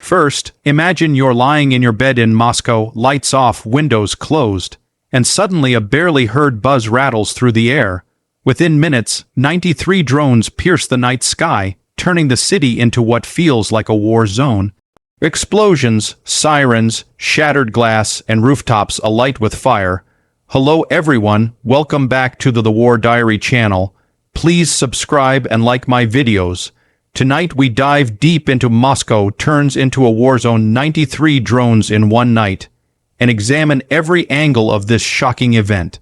First, imagine you're lying in your bed in Moscow, lights off, windows closed, and suddenly a barely heard buzz rattles through the air. Within minutes, 93 drones pierce the night sky, turning the city into what feels like a war zone. Explosions, sirens, shattered glass, and rooftops alight with fire. Hello everyone, welcome back to the War Diary channel. Please subscribe and like my videos. Tonight we dive deep into Moscow turns into a war zone, 93 drones in one night, and examine every angle of this shocking event.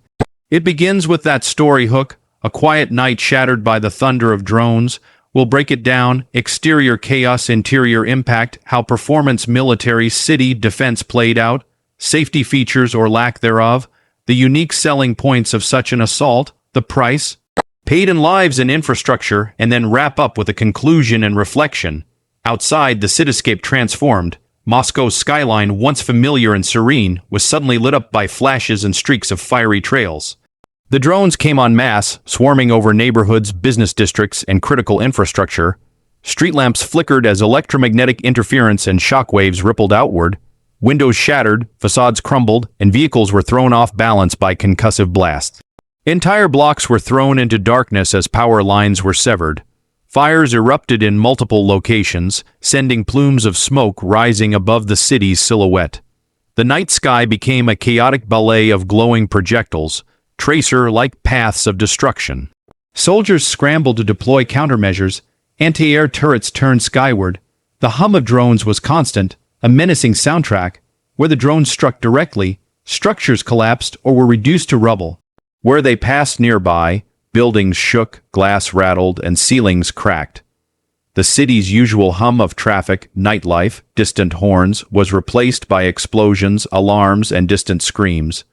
It begins with that story hook, a quiet night shattered by the thunder of drones. We'll break it down: exterior chaos, interior impact, how performance, military, city, defense played out, safety features or lack thereof, the unique selling points of such an assault, the price paid in lives and infrastructure, and then wrap up with a conclusion and reflection. Outside, the cityscape transformed. Moscow's skyline, once familiar and serene, was suddenly lit up by flashes and streaks of fiery trails. The drones came en masse, swarming over neighborhoods, business districts, and critical infrastructure. Street lamps flickered as electromagnetic interference and shockwaves rippled outward. Windows shattered, facades crumbled, and vehicles were thrown off balance by concussive blasts. Entire blocks were thrown into darkness as power lines were severed. Fires erupted in multiple locations, sending plumes of smoke rising above the city's silhouette. The night sky became a chaotic ballet of glowing projectiles, tracer-like paths of destruction. Soldiers scrambled to deploy countermeasures. Anti-air turrets turned skyward. The hum of drones was constant, a menacing soundtrack. Where the drones struck directly, structures collapsed or were reduced to rubble. Where they passed nearby, buildings shook, glass rattled, and ceilings cracked. The city's usual hum of traffic, nightlife, distant horns, was replaced by explosions, alarms, and distant screams.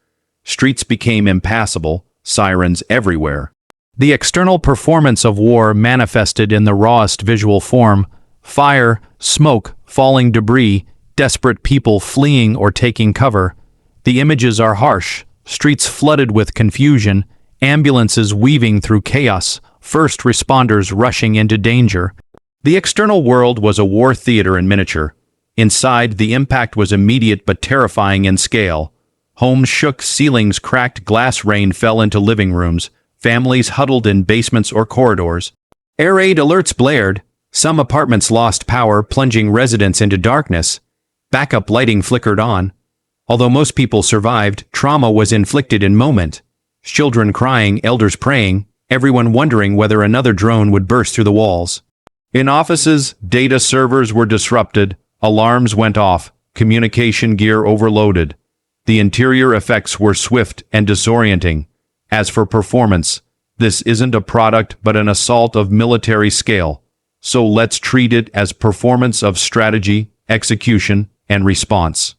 Streets became impassable, sirens everywhere. The external performance of war manifested in the rawest visual form: fire, smoke, falling debris, desperate people fleeing or taking cover. The images are harsh: streets flooded with confusion, ambulances weaving through chaos, first responders rushing into danger. The external world was a war theater in miniature. Inside, the impact was immediate but terrifying in scale. Homes shook, ceilings cracked, glass rain fell into living rooms, families huddled in basements or corridors. Air raid alerts blared. Some apartments lost power, plunging residents into darkness. Backup lighting flickered on. Although most people survived, trauma was inflicted in moment. Children crying, elders praying, everyone wondering whether another drone would burst through the walls. In offices, data servers were disrupted, alarms went off, communication gear overloaded. The interior effects were swift and disorienting. As for performance, this isn't a product but an assault of military scale. So let's treat it as performance of strategy, execution, and response.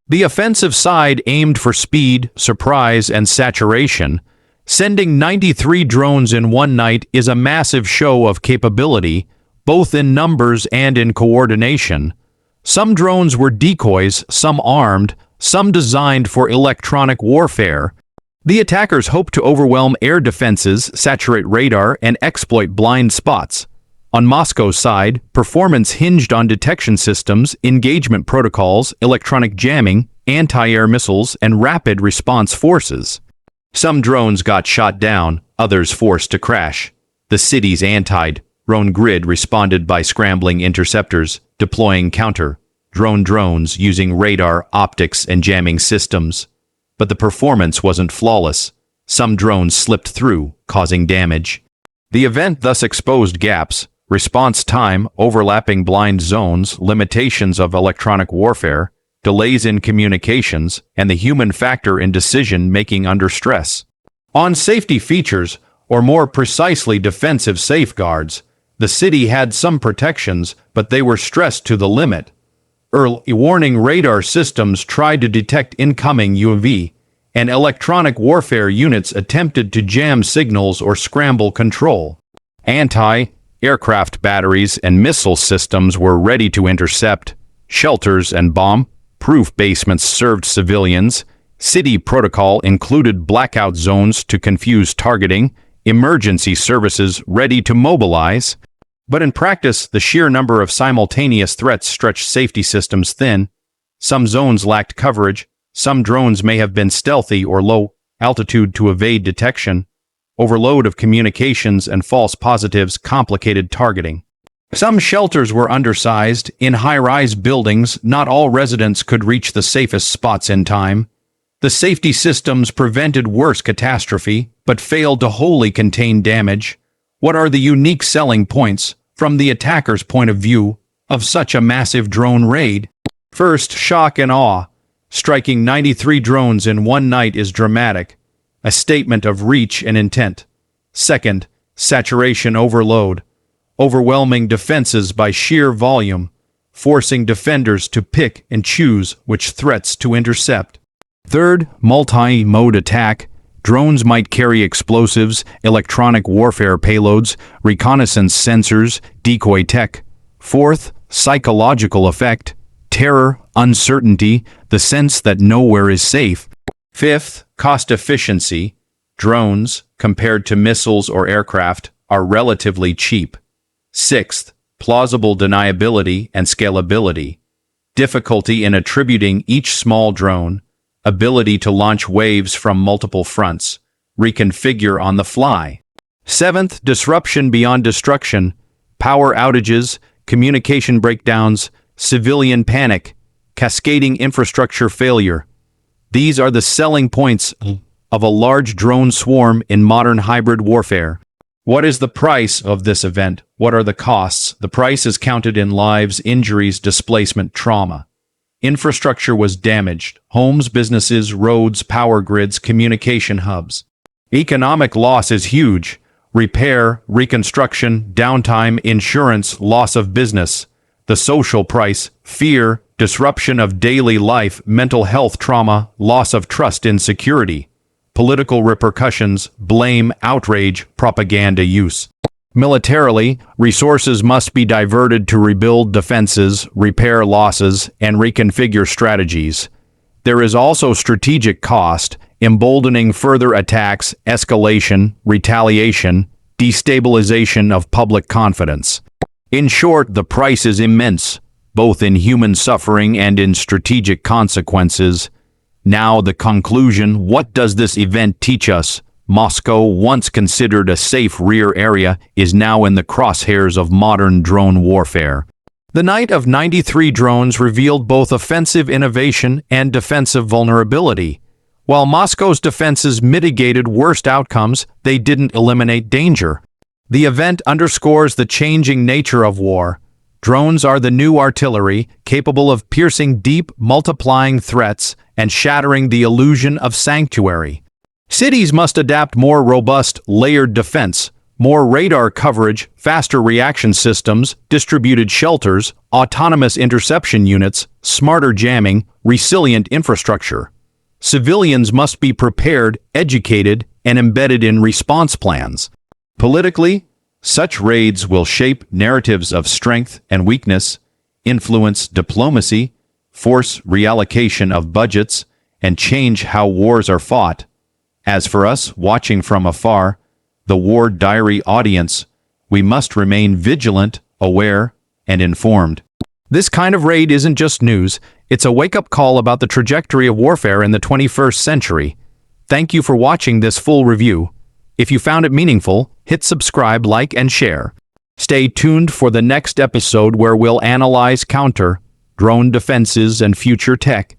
The offensive side aimed for speed, surprise, and saturation. Sending 93 drones in one night is a massive show of capability, both in numbers and in coordination. Some drones were decoys, some armed, some designed for electronic warfare. The attackers hoped to overwhelm air defenses, saturate radar, and exploit blind spots. On Moscow's side, performance hinged on detection systems, engagement protocols, electronic jamming, anti-air missiles, and rapid response forces. Some drones got shot down, others forced to crash. The city's anti-drone grid responded by scrambling interceptors, deploying counter-drone drones using radar, optics, and jamming systems. But the performance wasn't flawless. Some drones slipped through, causing damage. The event thus exposed gaps: response time, overlapping blind zones, limitations of electronic warfare, delays in communications, and the human factor in decision-making under stress. On safety features, or more precisely defensive safeguards, the city had some protections, but they were stressed to the limit. Early warning radar systems tried to detect incoming UAV, and electronic warfare units attempted to jam signals or scramble control. Anti-aircraft batteries and missile systems were ready to intercept. Shelters and bomb-proof basements served civilians. City protocol included blackout zones to confuse targeting. Emergency services ready to mobilize. But in practice, the sheer number of simultaneous threats stretched safety systems thin. Some zones lacked coverage, some drones may have been stealthy or low altitude to evade detection. Overload of communications and false positives complicated targeting. Some shelters were undersized. In high-rise buildings, not all residents could reach the safest spots in time. The safety systems prevented worse catastrophe, but failed to wholly contain damage. What are the unique selling points, from the attacker's point of view, of such a massive drone raid? First, shock and awe. Striking 93 drones in one night is dramatic, a statement of reach and intent. Second, saturation overload. Overwhelming defenses by sheer volume, forcing defenders to pick and choose which threats to intercept. Third, multi-mode attack. Drones might carry explosives, electronic warfare payloads, reconnaissance sensors, decoy tech. Fourth, psychological effect. Terror, uncertainty, the sense that nowhere is safe. Fifth, cost efficiency. Drones, compared to missiles or aircraft, are relatively cheap. Sixth, plausible deniability and scalability. Difficulty in attributing each small drone, ability to launch waves from multiple fronts, reconfigure on the fly. Seventh, disruption beyond destruction, power outages, communication breakdowns, civilian panic, cascading infrastructure failure. These are the selling points of a large drone swarm in modern hybrid warfare. What is the price of this event? What are the costs? The price is counted in lives, injuries, displacement, trauma. Infrastructure was damaged. Homes, businesses, roads, power grids, communication hubs. Economic loss is huge. Repair, reconstruction, downtime, insurance, loss of business. The social price, fear, disruption of daily life, mental health trauma, loss of trust in security. Political repercussions, blame, outrage, propaganda use. Militarily, resources must be diverted to rebuild defenses, repair losses, and reconfigure strategies. There is also strategic cost, emboldening further attacks, escalation, retaliation, destabilization of public confidence. In short, the price is immense, both in human suffering and in strategic consequences. Now the conclusion: what does this event teach us? Moscow, once considered a safe rear area, is now in the crosshairs of modern drone warfare. The night of 93 drones revealed both offensive innovation and defensive vulnerability. While Moscow's defenses mitigated worst outcomes, they didn't eliminate danger. The event underscores the changing nature of war. Drones are the new artillery, capable of piercing deep, multiplying threats and shattering the illusion of sanctuary. Cities must adapt more robust, layered defense, more radar coverage, faster reaction systems, distributed shelters, autonomous interception units, smarter jamming, resilient infrastructure. Civilians must be prepared, educated, and embedded in response plans. Politically, such raids will shape narratives of strength and weakness, influence diplomacy, force reallocation of budgets, and change how wars are fought. As for us, watching from afar, the War Diary audience, we must remain vigilant, aware, and informed. This kind of raid isn't just news, it's a wake-up call about the trajectory of warfare in the 21st century. Thank you for watching this full review. If you found it meaningful, hit subscribe, like, and share. Stay tuned for the next episode where we'll analyze counter, drone defenses, and future tech.